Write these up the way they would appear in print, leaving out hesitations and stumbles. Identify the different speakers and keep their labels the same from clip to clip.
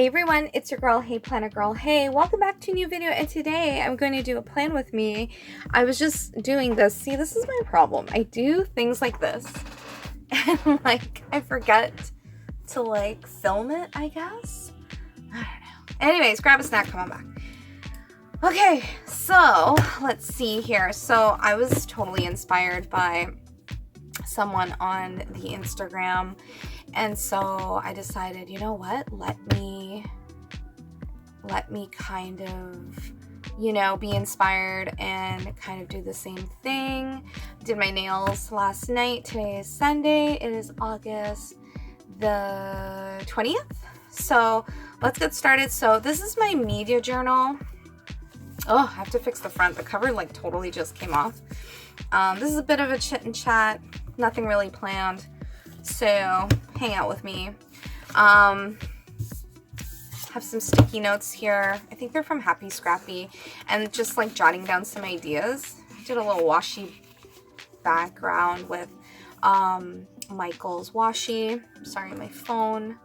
Speaker 1: Hey everyone, it's your girl, Hey Planner Girl. Hey, welcome back to a new video, and today I'm going to do a plan with me. I was just doing this. See, this is my problem. I do things like this and I forget to film it, I guess. I don't know. Anyways, grab a snack, come on back. Okay, so let's see here. So I was totally inspired by someone on the Instagram, and so I decided, you know what, let me kind of, be inspired and kind of do the same thing. Did my nails last night. Today is Sunday. It is August the 20th. So let's get started. So this is my media journal. Oh, I have to fix the front. The cover totally just came off. This is a bit of a chit and chat. Nothing really planned. So hang out with me. Have some sticky notes here. I think they're from Happy Scrappy, and just jotting down some ideas. I did a little washi background with Michael's washi. Sorry, my phone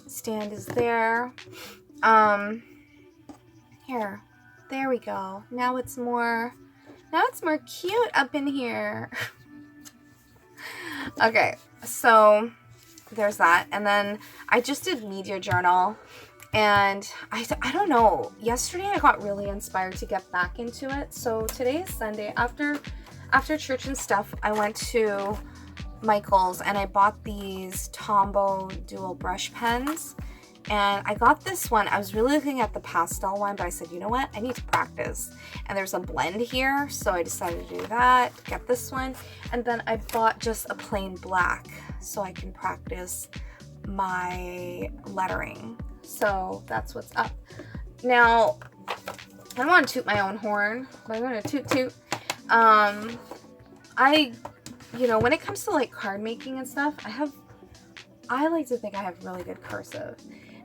Speaker 1: stand is there. Here, there we go. Now it's more cute up in here. Okay, so there's that. And then I just did media journal, and I don't know, yesterday I got really inspired to get back into it. So today is Sunday. After church and stuff, I went to Michael's and I bought these Tombow dual brush pens. And I got this one. I was really looking at the pastel one, but I said, you know what? I need to practice. And there's a blend here, so I decided to do that, get this one. And then I bought just a plain black so I can practice my lettering. So that's what's up. Now, I don't want to toot my own horn, but I'm going to toot. When it comes to card making and stuff, I like to think I have really good cursive.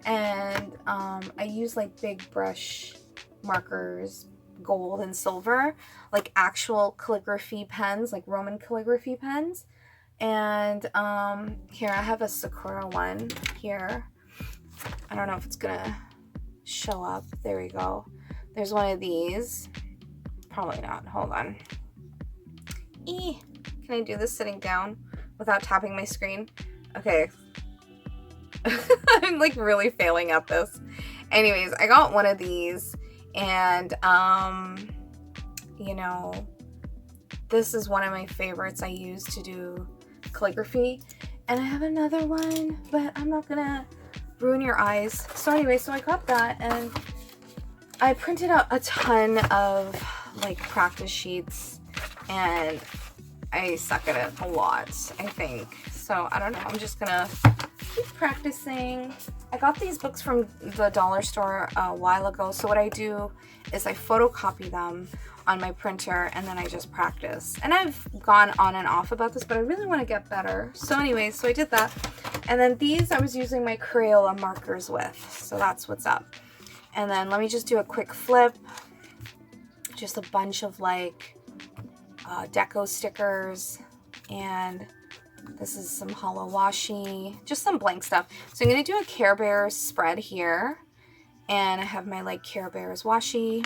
Speaker 1: And I use big brush markers, gold and silver, actual calligraphy pens, Roman calligraphy pens. And here I have a Sakura one here. I don't know if it's gonna show up. There we go. There's one of these. Probably not. Hold on. Can I do this sitting down without tapping my screen? Okay. I'm really failing at this. Anyways, I got one of these, and this is one of my favorites I use to do calligraphy. And I have another one, but I'm not gonna ruin your eyes. So anyway, so I got that, and I printed out a ton of practice sheets, and I suck at it a lot, I think. So I don't know, I'm just gonna keep practicing. I got these books from the dollar store a while ago, so what I do is I photocopy them on my printer, and then I just practice. And I've gone on and off about this, but I really want to get better. So anyways, so I did that. And then these I was using my Crayola markers with, so that's what's up. And then let me just do a quick flip. Just a bunch of Deco stickers, and this is some hollow washi, just some blank stuff. So I'm going to do a Care Bears spread here, and I have my Care Bears washi,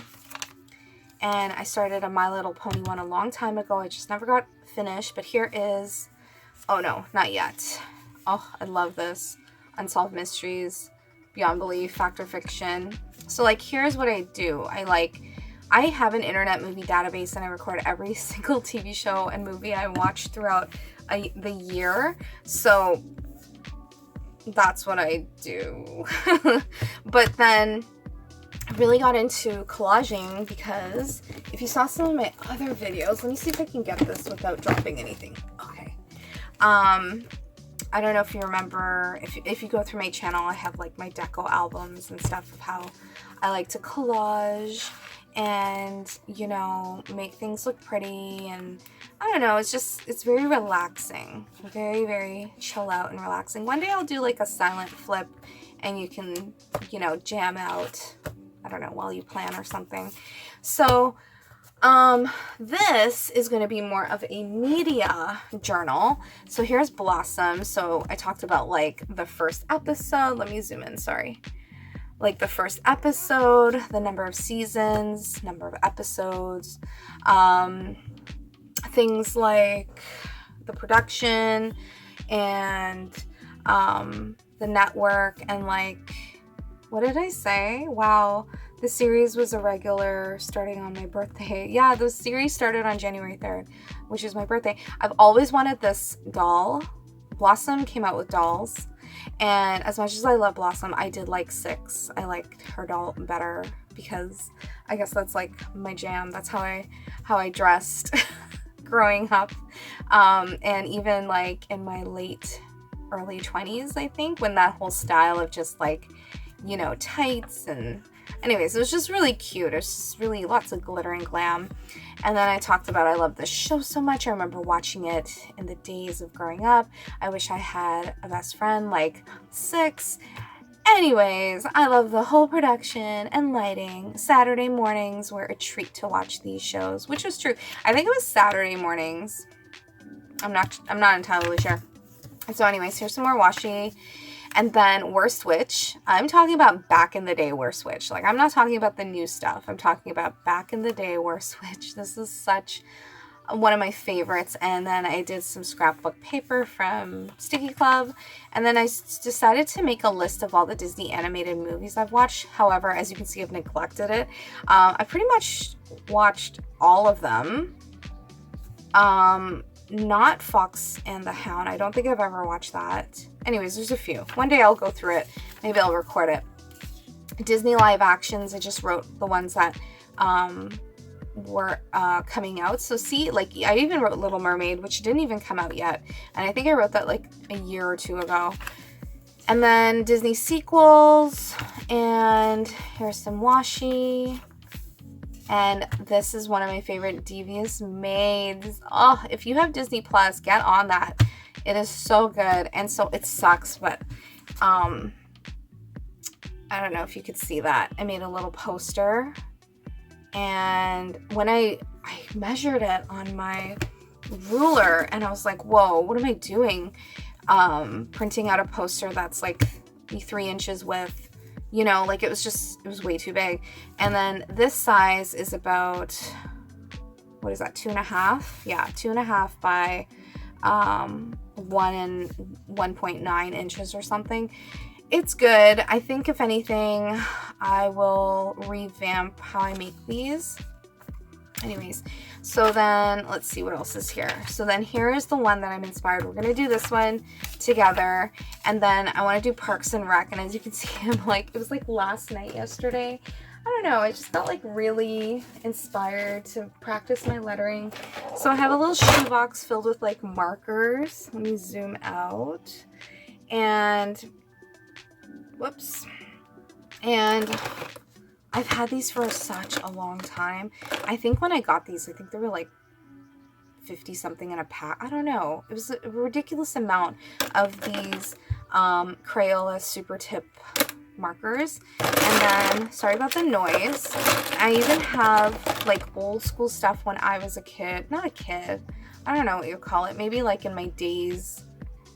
Speaker 1: and I started a My Little Pony one a long time ago. I just never got finished, but here is, oh no, not yet. Oh, I love this. Unsolved Mysteries, Beyond Belief, Fact or Fiction. So here's what I do. I have an internet movie database, and I record every single TV show and movie I watch throughout the year. So that's what I do. But then I really got into collaging, because if you saw some of my other videos, let me see if I can get this without dropping anything. Okay. I don't know if you remember, if you go through my channel, I have my Deco albums and stuff of how I like to collage and make things look pretty. And I don't know, it's very relaxing, very, very chill out and relaxing. One day I'll do a silent flip, and you can jam out, I don't know, while you plan or something. So this is going to be more of a media journal. So here's Blossom. So I talked about the first episode. Let me zoom in, sorry. like the first episode, the number of seasons, number of episodes, things like the production and the network, and like, what did I say? Wow, the series was a regular starting on my birthday. Yeah, the series started on January 3rd, which is my birthday. I've always wanted this doll. Blossom came out with dolls, and as much as I love Blossom, I did like Six. I liked her doll better because I guess that's like my jam. That's how I dressed growing up, and even like in my early 20s, I think, when that whole style of just like, you know, tights and anyways, it was just really cute. It was just really lots of glitter and glam. And then I talked about I love this show so much. I remember watching it in the days of growing up. I wish I had a best friend like Six. Anyways, I love the whole production and lighting. Saturday mornings were a treat to watch these shows, which was true. I think it was Saturday mornings. I'm not entirely sure. And so anyways, here's some more washi. And then Worst Witch. I'm talking about back in the day Worst Witch. Like, I'm not talking about the new stuff. I'm talking about back in the day Worst Witch. This is such one of my favorites. And then I did some scrapbook paper from Stikki Club. And then I decided to make a list of all the Disney animated movies I've watched. However, as you can see, I've neglected it. I pretty much watched all of them. Not Fox and the Hound. I don't think I've ever watched that. Anyways, there's a few. One day I'll go through it. Maybe I'll record it. Disney live actions, I just wrote the ones that were coming out. So see, like, I even wrote Little Mermaid, which didn't even come out yet. And I think I wrote that like a year or two ago. And then Disney sequels. And here's some washi. And this is one of my favorite, Devious Maids. Oh, if you have Disney Plus, get on that. It is so good. And so it sucks, but I don't know if you could see that. I made a little poster. And when I measured it on my ruler, and I was like, whoa, what am I doing? Printing out a poster that's like 3 inches width. You know, like it was way too big. And then this size is about, what is that, 2.5? Yeah, 2.5 by 1 and 1.9 inches or something. It's good. I think if anything, I will revamp how I make these. Anyways, so then let's see what else is here. So then here is the one that I'm inspired. We're gonna do this one together, and then I want to do Parks and Rec. And as you can see, I'm like, it was like last night, yesterday. I don't know. I just felt like really inspired to practice my lettering. So I have a little shoebox filled with like markers. Let me zoom out. And whoops. And I've had these for such a long time. I think when I got these, I think they were like 50 something in a pack. I don't know. It was a ridiculous amount of these Crayola Super Tip markers. And then, sorry about the noise, I even have like old school stuff when I was a kid. Not a kid. I don't know what you call it. Maybe like in my days,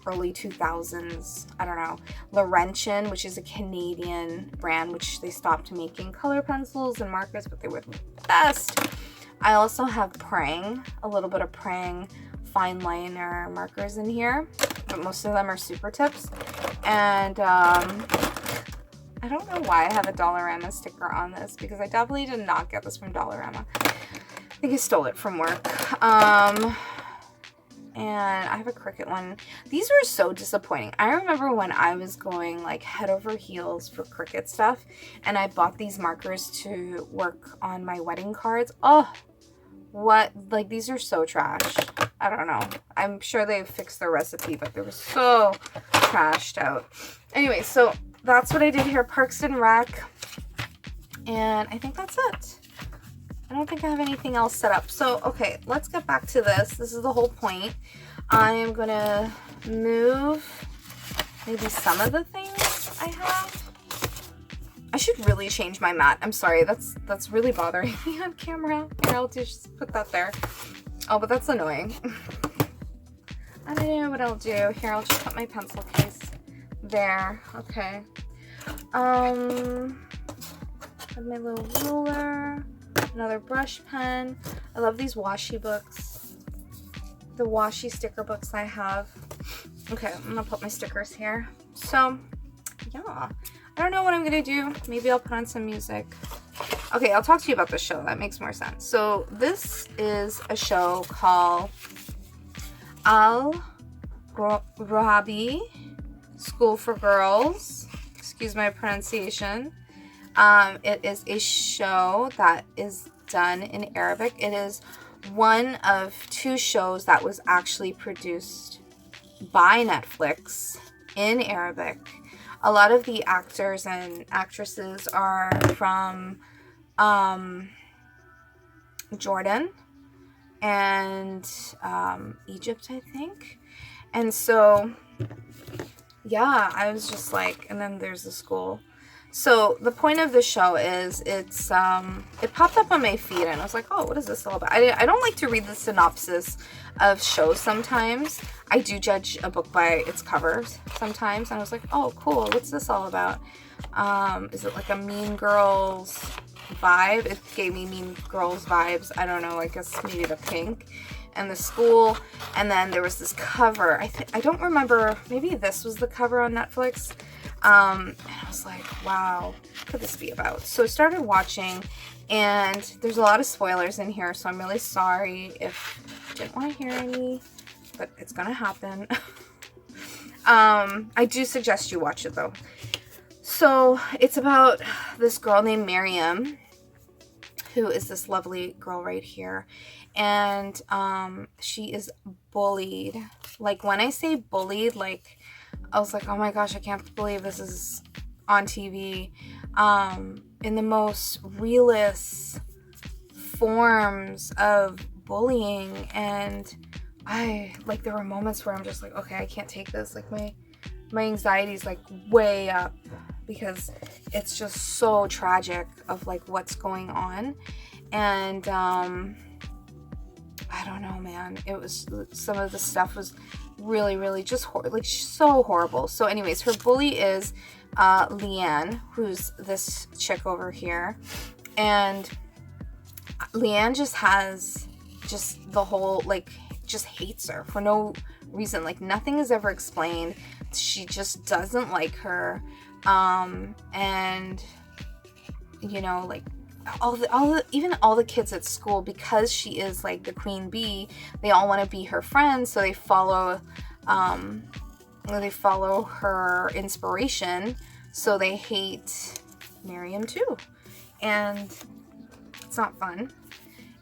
Speaker 1: early 2000s, I don't know. Laurentian, which is a Canadian brand, which they stopped making color pencils and markers, but they were the best. I also have Prang, a little bit of Prang fine liner markers in here, but most of them are Super Tips. And I don't know why I have a Dollarama sticker on this, because I definitely did not get this from Dollarama. I think I stole it from work. And I have a Cricut one. These were so disappointing. I remember when I was going like head over heels for Cricut stuff, and I bought these markers to work on my wedding cards. Oh, what? Like, these are so trash. I don't know. I'm sure they fixed their recipe, but they were so trashed out. Anyway, so that's what I did here. Parks and Rec. And I think that's it. I don't think I have anything else set up. So, okay, let's get back to this. This is the whole point. I am going to move maybe some of the things I have. I should really change my mat. I'm sorry. That's really bothering me on camera. Here, I'll just put that there. Oh, but that's annoying. I don't know what I'll do. Here, I'll just put my pencil case there. Okay. Have my little ruler, another brush pen. I love these washi books, the washi sticker books I have. Okay, I'm gonna put my stickers here. So, yeah, I don't know what I'm gonna do. Maybe I'll put on some music. Okay, I'll talk to you about the show. That makes more sense. So this is a show called Rawabi, School for Girls. Excuse my pronunciation. It is a show that is done in Arabic. It is one of 2 shows that was actually produced by Netflix in Arabic. A lot of the actors and actresses are from Jordan and Egypt, I think. And so, yeah, I was just like, and then there's the school. So the point of the show is it popped up on my feed and I was like, oh, what is this all about? I don't like to read the synopsis of shows sometimes. I do judge a book by its covers sometimes. And I was like, oh, cool. What's this all about? Is it like a Mean Girls vibe? It gave me Mean Girls vibes. I don't know. I guess maybe the pink and the school. And then there was this cover. I don't remember. Maybe this was the cover on Netflix. And I was like, wow, what could this be about? So I started watching, and there's a lot of spoilers in here, so I'm really sorry if you didn't want to hear any, but it's gonna happen. I do suggest you watch it, though. So it's about this girl named Miriam, who is this lovely girl right here, and she is bullied. Like, when I say bullied, like, I was like, oh my gosh, I can't believe this is on TV. In the most realist forms of bullying. And there were moments where I'm just like, okay, I can't take this. Like, my anxiety's like way up because it's just so tragic of like what's going on. And I don't know, man. It was, some of the stuff was really, really just so horrible. So anyways, her bully is Leanne, who's this chick over here. And Leanne just has just the whole, like, just hates her for no reason. Like, nothing is ever explained. She just doesn't like her. And, you know, like, even all the kids at school, because she is like the queen bee, they all want to be her friends, so they follow her inspiration, so they hate Miriam too. And it's not fun,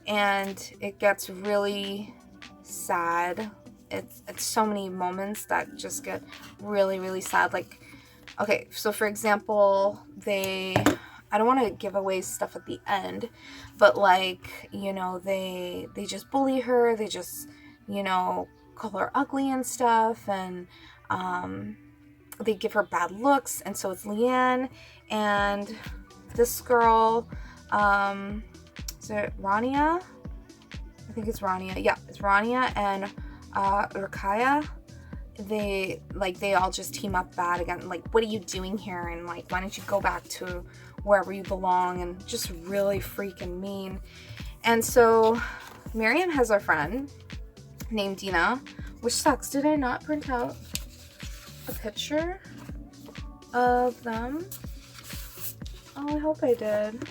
Speaker 1: and it gets really sad. It's so many moments that just get really, really sad. Like, okay, so for example, I don't want to give away stuff at the end, but like, you know, they just bully her. They just, you know, call her ugly and stuff, and they give her bad looks. And so it's Leanne and this girl, is it Rania? I think it's Rania. Yeah, it's Rania and Rakaya. They all just team up bad again. Like, what are you doing here? And like, why don't you go back to wherever you belong? And just really freaking mean. And so Miriam has a friend named Dina, which sucks. Did I not print out a picture of them? Oh, I hope I did.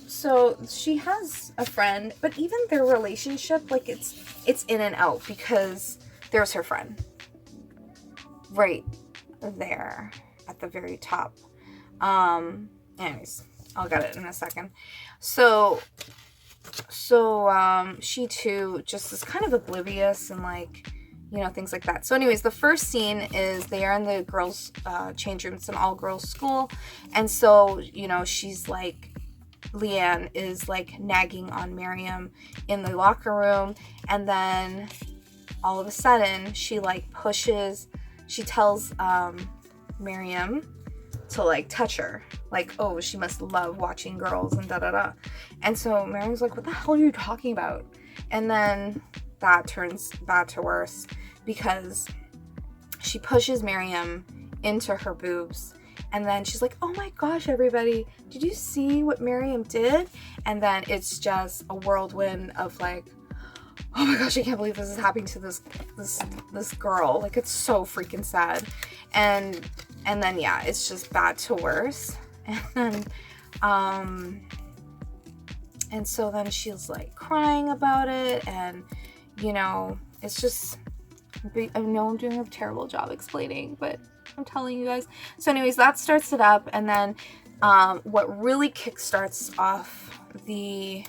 Speaker 1: So she has a friend, but even their relationship, like, it's in and out, because there's her friend right there at the very top. Anyways, I'll get it in a second. So she too just is kind of oblivious and, like, you know, things like that. So anyways, the first scene is they are in the girls' change room. It's an all-girls school. And so, you know, she's like, Leanne is like nagging on Miriam in the locker room. And then all of a sudden she like she tells Miriam to like touch her. Like, oh, she must love watching girls and da-da-da. And so Miriam's like, what the hell are you talking about? And then that turns bad to worse, because she pushes Miriam into her boobs. And then she's like, oh my gosh, everybody, did you see what Miriam did? And then it's just a whirlwind of like, oh my gosh, I can't believe this is happening to this girl. Like, it's so freaking sad. And then, yeah, it's just bad to worse. And so then she's like crying about it, and you know, it's just, I know I'm doing a terrible job explaining, but I'm telling you guys. So anyways, that starts it up, and then what really kickstarts off the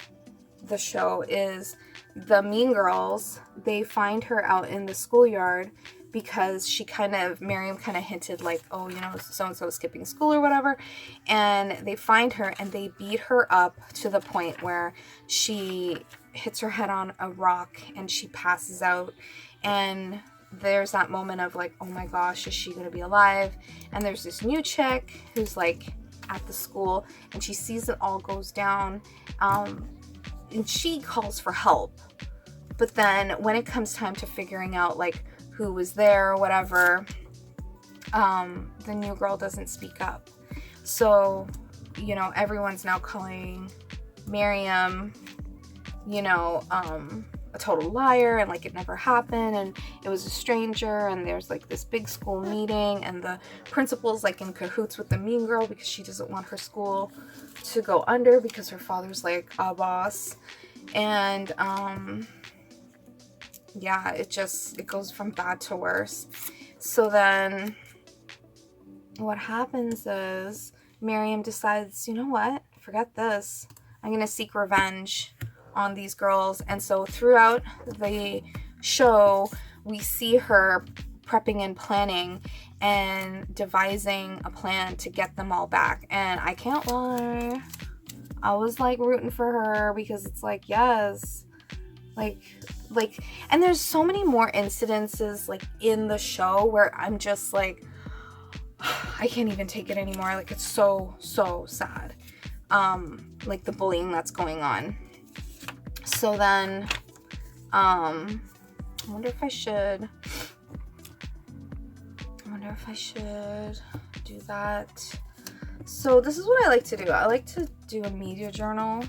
Speaker 1: show is the mean girls. They find her out in the schoolyard because Miriam kind of hinted like, oh, you know, so-and-so is skipping school or whatever. And they find her and they beat her up to the point where she hits her head on a rock and she passes out. And there's that moment of like, oh my gosh, is she going to be alive? And there's this new chick who's like at the school and she sees it all goes down. And she calls for help. But then when it comes time to figuring out like who was there or whatever, the new girl doesn't speak up. So, you know, everyone's now calling Miriam, you know, a total liar, and like it never happened, and it was a stranger, and there's like this big school meeting, and the principal's like in cahoots with the mean girl because she doesn't want her school to go under because her father's like a boss. And yeah, it goes from bad to worse. So then what happens is Miriam decides, you know what, forget this, I'm gonna seek revenge on these girls. And so throughout the show we see her prepping and planning and devising a plan to get them all back. And I can't lie, I was like rooting for her because it's like, yes, like, and there's so many more incidences like in the show where I'm just like, I can't even take it anymore. Like, it's so sad. Like the bullying that's going on. So then, I wonder if I should do that. So this is what I like to do. I like to do a media journal.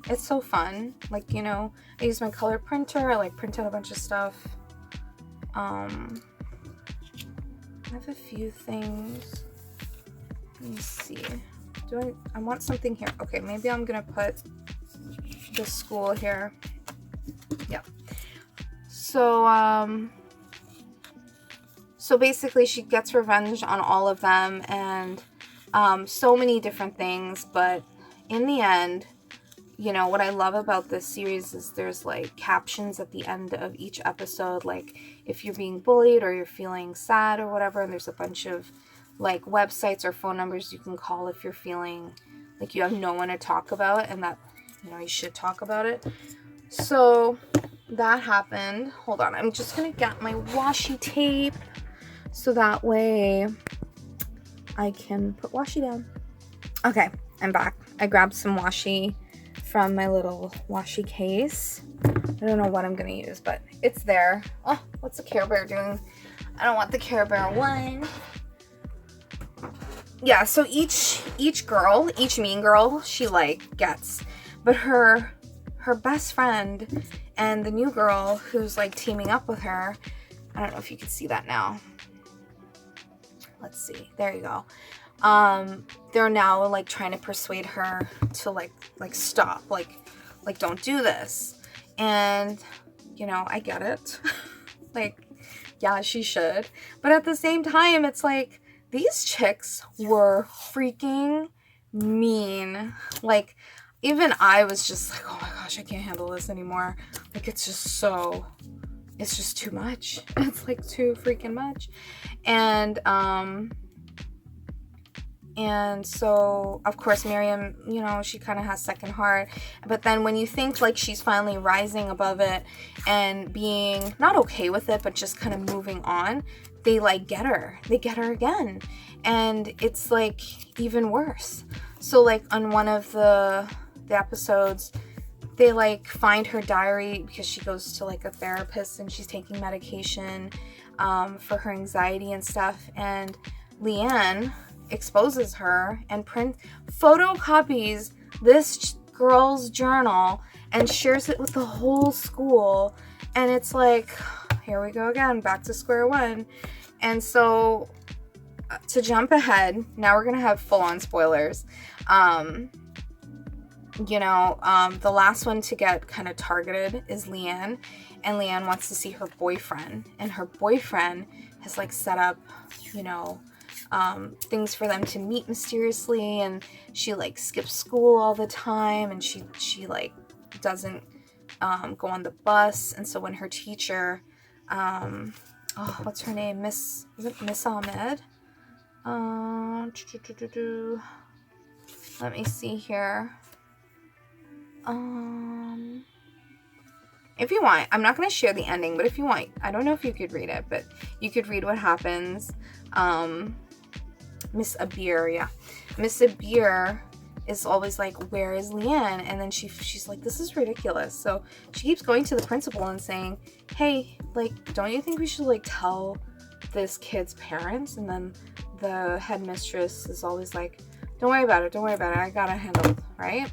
Speaker 1: It's so fun. Like, you know, I use my color printer. I like print out a bunch of stuff. I have a few things. Let me see. I want something here. Okay, maybe I'm gonna put the school here. Yeah. So basically she gets revenge on all of them, and so many different things, but in the end, you know, what I love about this series is there's like captions at the end of each episode, like if you're being bullied or you're feeling sad or whatever, and there's a bunch of like websites or phone numbers you can call if you're feeling like you have no one to talk about and that, you know, you should talk about it. So that happened. Hold on, I'm just gonna get my washi tape so that way I can put washi down. Okay, I'm back. I grabbed some washi from my little washi case. I don't know what I'm gonna use, but it's there. Oh, what's the Care Bear doing? I don't want the Care Bear one. Yeah, so each mean girl, she like gets, but her best friend and the new girl who's like teaming up with her, I don't know if you can see that now. Let's see. There you go. They're now like trying to persuade her to like stop, like don't do this. And you know, I get it. Like, yeah, she should. But at the same time, it's like these chicks were freaking mean. Like, even I was just like, oh my gosh, I can't handle this anymore. Like, it's just too much. It's like too freaking much. And so, of course, Miriam, you know, she kind of has second heart. But then when you think like she's finally rising above it and being not okay with it, but just kind of moving on, they like get her. They get her again. And it's like even worse. So like on one of the episodes, they like find her diary because she goes to like a therapist and she's taking medication. for her anxiety and stuff. And Leanne exposes her and photocopies this girl's journal and shares it with the whole school. And it's like, here we go again, back to square one. And so, to jump ahead, now we're gonna have full-on spoilers. The last one to get kind of targeted is Leanne, and Leanne wants to see her boyfriend, and her boyfriend has like set up, things for them to meet mysteriously, and she like skips school all the time, and she like doesn't go on the bus. And so when her teacher, what's her name, is it Miss Ahmed? Let me see here. If you want, I'm not going to share the ending, but if you want, I don't know if you could read it, but you could read what happens. Miss Abir is always like, where is Leanne? And then she's like, this is ridiculous. So she keeps going to the principal and saying, hey, like, don't you think we should like tell this kid's parents? And then the headmistress is always like, don't worry about it, I got it handled, right?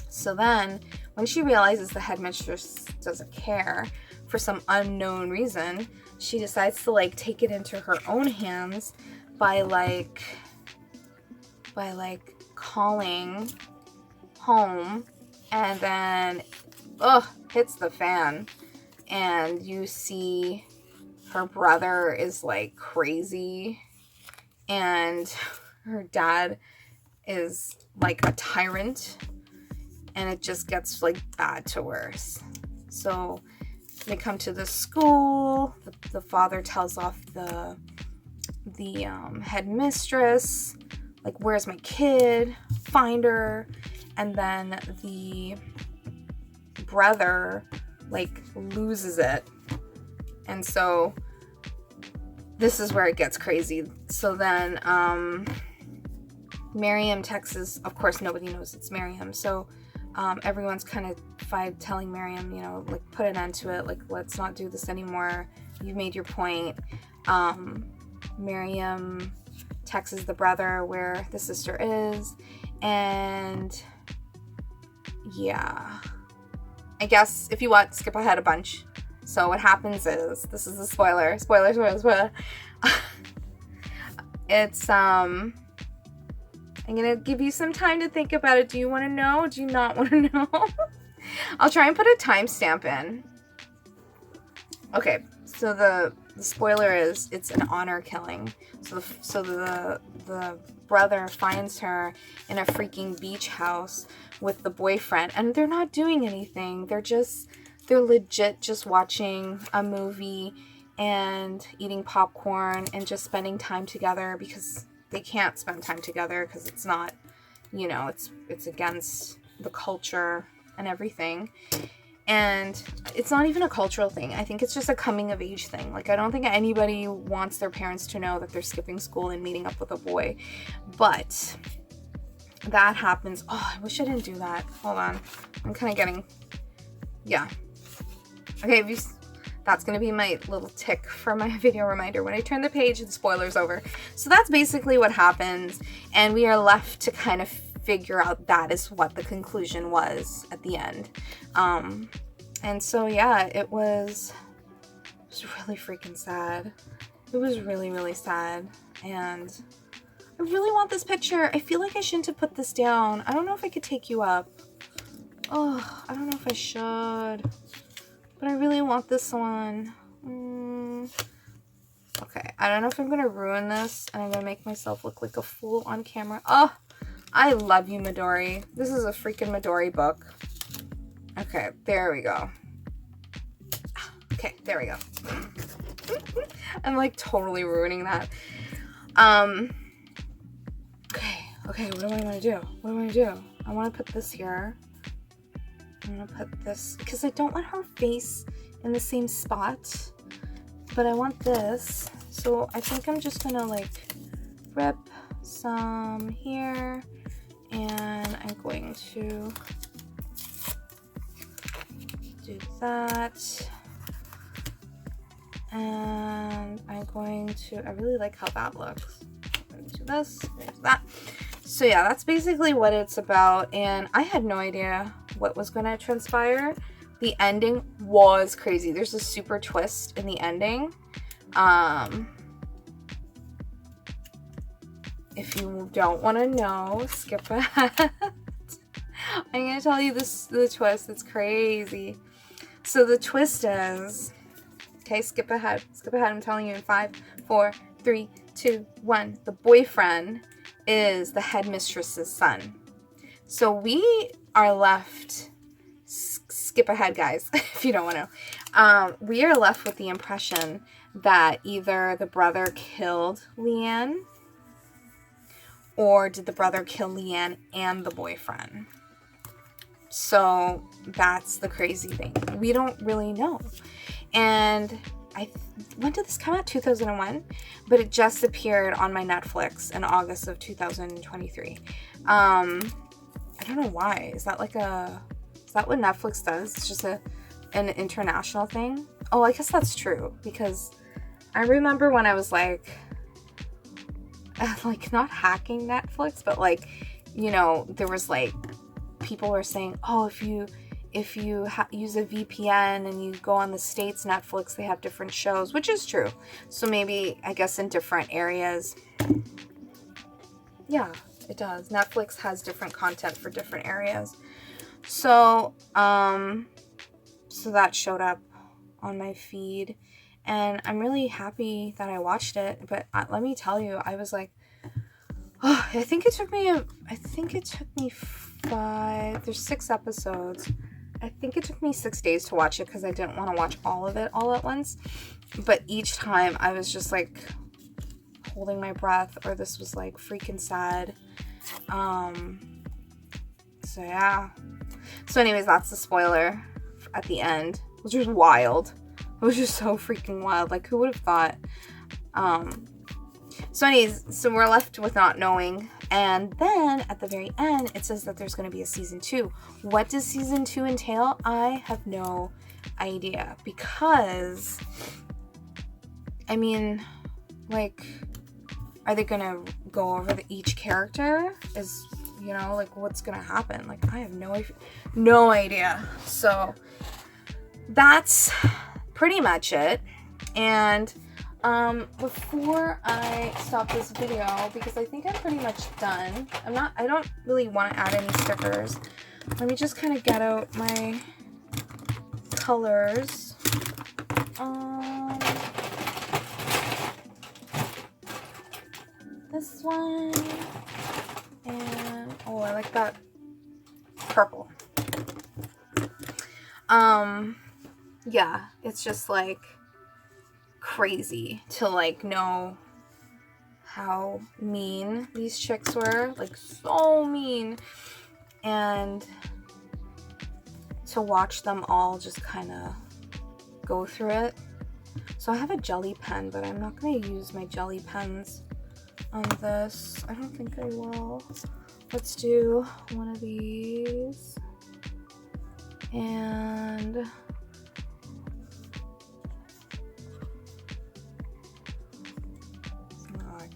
Speaker 1: So then when she realizes the headmistress doesn't care for some unknown reason, she decides to like take it into her own hands by calling home, and then hits the fan, and you see her brother is like crazy, and her dad is like a tyrant, and it just gets like bad to worse. So they come to the school, the father tells off the headmistress, like, where's my kid? Find her. And then the brother like loses it. And so this is where it gets crazy. So then Miriam texts, of course nobody knows it's Miriam. So everyone's kind of telling Miriam, like, put an end to it. Like, let's not do this anymore. You've made your point. Miriam texts the brother where the sister is, and yeah, I guess if you want, skip ahead a bunch. So what happens is, this is a spoiler. It's I'm gonna give you some time to think about it. Do you want to know? Do you not want to know? I'll try and put a timestamp in. Okay, so the spoiler is, it's an honor killing. So the brother finds her in a freaking beach house with the boyfriend, and they're not doing anything. They're legit just watching a movie and eating popcorn and just spending time together, because they can't spend time together because it's not, it's against the culture and everything. And it's not even a cultural thing. I think it's just a coming of age thing. Like, I don't think anybody wants their parents to know that they're skipping school and meeting up with a boy. But that happens. Oh, I wish I didn't do that. Hold on. I'm kind of getting, yeah. Okay, that's going to be my little tick for my video reminder. When I turn the page, the spoiler's over. So that's basically what happens. And we are left to kind of figure out that is what the conclusion was at the end. And so, yeah, it was really freaking sad. It was really, really sad. And I really want this picture. I feel like I shouldn't have put this down. I don't know if I could take you up. Oh, I don't know if I should. But I really want this one. Okay, I don't know if I'm going to ruin this, and I'm going to make myself look like a fool on camera. Oh, I love you, Midori. This is a freaking Midori book. Okay, there we go. Okay, there we go. I'm like totally ruining that. Okay, what do I want to do? I want to put this here. I'm going to put this, because I don't want her face in the same spot, but I want this. So I think I'm just going to like rip some here, and I'm going to do that. And I'm going to, I really like how that looks. I'm going to do this, there's that. So yeah, that's basically what it's about. And I had no idea what was going to transpire. The ending was crazy. There's a super twist in the ending. If you don't want to know, skip ahead. I'm going to tell you the twist. It's crazy. So the twist is, okay, skip ahead. Skip ahead. I'm telling you in 5, 4, 3, 2, 1. The boyfriend is the headmistress's son. So we are left, skip ahead, guys, if you don't want to. We are left with the impression that either the brother killed Leanne, or did the brother kill Leanne and the boyfriend? So that's the crazy thing. We don't really know. And when did this come out? 2001? But it just appeared on my Netflix in August of 2023. I don't know why. Is that what Netflix does? It's just an international thing? Oh, I guess that's true. Because I remember when I was like not hacking Netflix, but like, you know, there was like, people were saying, oh, if you use a VPN and you go on the States Netflix, they have different shows, which is true. So maybe, I guess, in different areas. Yeah, it does. Netflix has different content for different areas. So, so that showed up on my feed. And I'm really happy that I watched it. But let me tell you, I was like, oh, I think it took me 5, there's 6 episodes. I think it took me 6 days to watch it because I didn't want to watch all of it all at once. But each time I was just like holding my breath, or this was like freaking sad. So yeah. So anyways, that's the spoiler at the end, which was wild. It was just so freaking wild. Like, who would have thought? So anyways, so we're left with not knowing. And then at the very end, it says that there's going to be a season 2. What does season 2 entail? I have no idea. Because, I mean, like, are they going to go over each character? Is, you know, like, what's going to happen? Like, I have no idea. So that's pretty much it. And before I stop this video, because I think I'm pretty much done, I don't really want to add any stickers. Let me just kind of get out my colors. This one, and oh, I like that purple. Yeah, it's just like crazy to like know how mean these chicks were, like so mean, and to watch them all just kind of go through it. So I have a jelly pen, but I'm not going to use my jelly pens on this. I don't think I will. Let's do one of these. And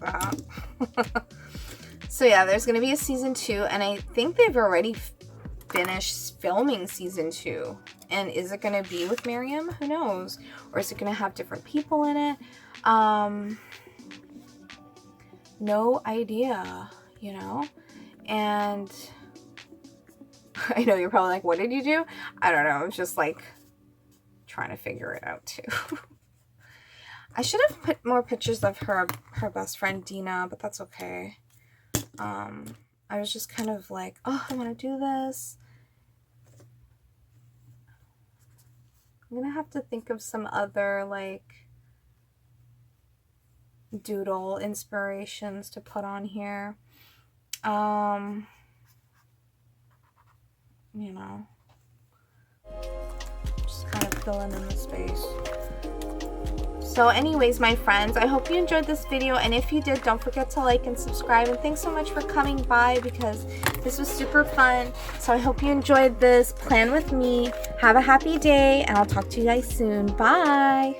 Speaker 1: like that. So yeah, there's going to be a season 2, and I think they've already finished filming season 2. And is it going to be with Miriam? Who knows? Or is it going to have different people in it? No idea, you know? And I know you're probably like, what did you do? I don't know. I was just like trying to figure it out too. I should have put more pictures of her best friend Dina, but that's okay. I was just kind of like, oh, I want to do this. I'm gonna have to think of some other like doodle inspirations to put on here. You know, just kind of filling in the space. So anyways, my friends, I hope you enjoyed this video, and if you did, don't forget to like and subscribe, and thanks so much for coming by, because this was super fun. So I hope you enjoyed this plan with me. Have a happy day, and I'll talk to you guys soon. Bye.